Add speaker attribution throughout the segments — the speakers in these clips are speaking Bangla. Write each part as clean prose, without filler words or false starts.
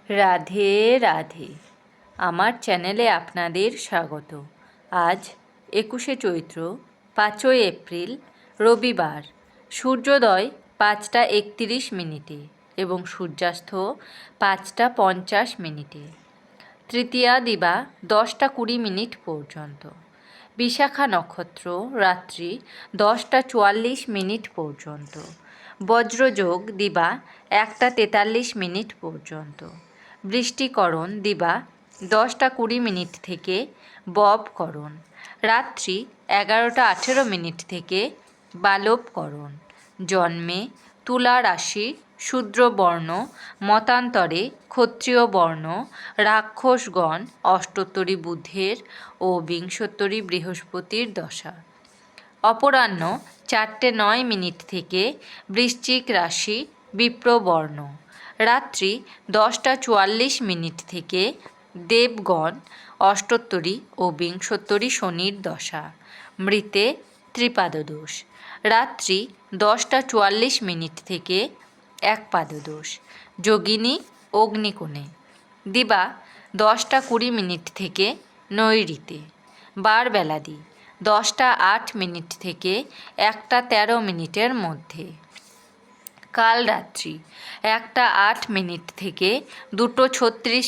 Speaker 1: রাধে রাধে। আমার চ্যানেলে আপনাদের স্বাগত। আজ 21শে চৈত্র, 5ই এপ্রিল, রবিবার। সূর্যোদয় 5টা 31 এবং সূর্যাস্ত 5টা 50 তৃতীয়া দিবা 10টা 20 পর্যন্ত। বিশাখা নক্ষত্র রাত্রি 10টা 44 পর্যন্ত। বজ্রযোগ দিবা 1টা 43 পর্যন্ত। বৃষ্টিকরণ দিবা 10টা 20 থেকে ববকরণ। রাত্রি 11টা 18 থেকে বালবকরণ। জন্মে তুলা রাশি, শূদ্রবর্ণ, মতান্তরে ক্ষত্রিয় বর্ণ, রাক্ষসগণ, অষ্টোত্তরী বুধের ও বিংশোত্তরী বৃহস্পতির দশা। অপরাহ্ন 4টে 9 থেকে বৃশ্চিক রাশি, বিপ্রবর্ণ। রাত্রি 10টা 44 থেকে দেবগণ, অষ্টোত্তরী ও বিংশোত্তরী শনির দশা। মৃতে ত্রিপাদদোষ। রাত্রি 10টা 44 থেকে একপাদদোষ। যোগিনী অগ্নিকোণে। দিবা 10টা 20 থেকে নৈঋতে। বারবেলাদি 10টা 8 থেকে 1টা 13 মধ্যে। কাল রাত্রি 1টা 8 থেকে 2টো 36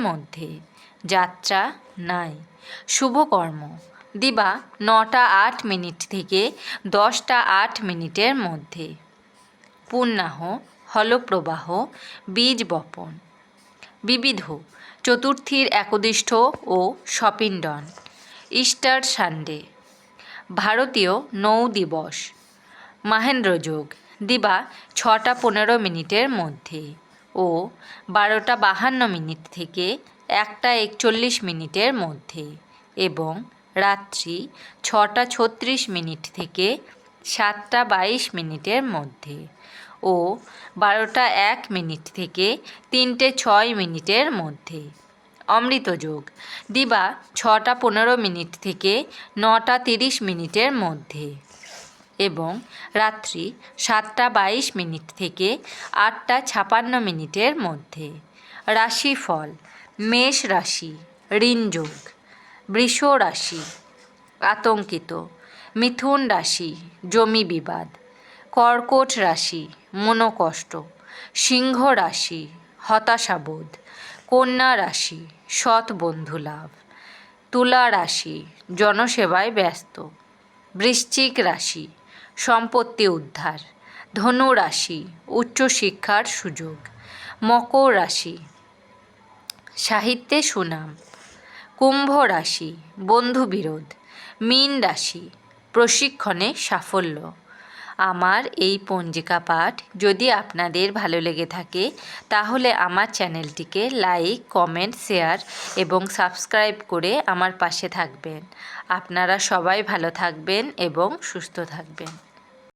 Speaker 1: মধ্যে। যাত্রা নাই। শুভকর্ম দিবা 9টা 8 থেকে 10টা 8 মধ্যে। পুণ্যাহ, হলপ্রবাহ, বীজ বপন। বিবিধ চতুর্থীর একদিষ্ঠ ও সপিণ্ডন। Easter Sunday. ভারতীয় নৌ দিবস। মাহেন্দ্রযোগ দিবা 6টা 15 মধ্যে ও 12টা 52 থেকে 1টা 41 মধ্যে এবং রাত্রি 6টা 36 থেকে 7টা 22 মধ্যে ও 12টা 1 থেকে 3টে 6 মধ্যে। অমৃতযোগ দিবা 6টা 15 থেকে 9টা 30 মধ্যে এবং রাত্রি 7টা 22 থেকে 8টা 56 মধ্যে। রাশিফল। মেষ রাশি ঋণযোগ। বৃষ রাশি আতঙ্কিত। মিথুন রাশি জমি বিবাদ। কর্কট রাশি মনোকষ্ট। সিংহ রাশি হতাশাবোধ। কন্যা রাশি সৎ বন্ধু লাভ। তুলা রাশি জনসেবায় ব্যস্ত। বৃশ্চিক রাশি সম্পত্তি উদ্ধার। ধনু রাশি উচ্চশিক্ষার সুযোগ। মকর রাশি সাহিত্যে সুনাম। কুম্ভ রাশি বন্ধুবিরোধ। মীন রাশি প্রশিক্ষণে সাফল্য। আমার এই পঞ্জিকা পাঠ যদি আপনাদের ভালো লেগে থাকে তাহলে আমার চ্যানেলটিকে লাইক, কমেন্ট, শেয়ার এবং সাবস্ক্রাইব করে আমার পাশে থাকবেন। আপনারা সবাই ভালো থাকবেন এবং সুস্থ থাকবেন।